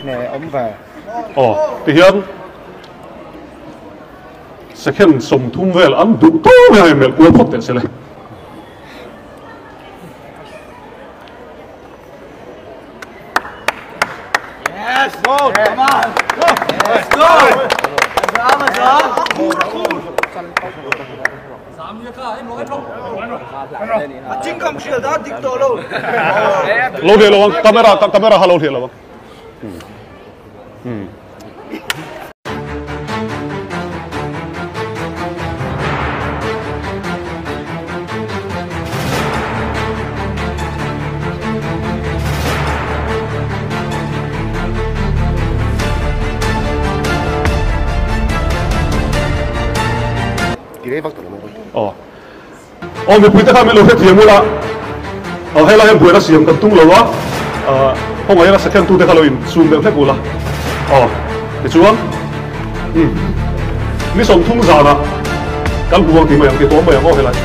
nè ống về thì hiện second sum thum vel an du to me hai mel ko phot te sele Yes, go, come on, go, let's go. Chính không chịu đó tiếp tục luôn. lâu đi lâu camera hello thì lâu mình bùi tất cả mình lâu hết thì mua là hay là em bùi là sử dụng cần tung lâu á không phải là second tu tất cả lâu in zoom được hết cũ là để chú anh mi sống thung già là cái buông thì mày cái tóm mày ngon thế này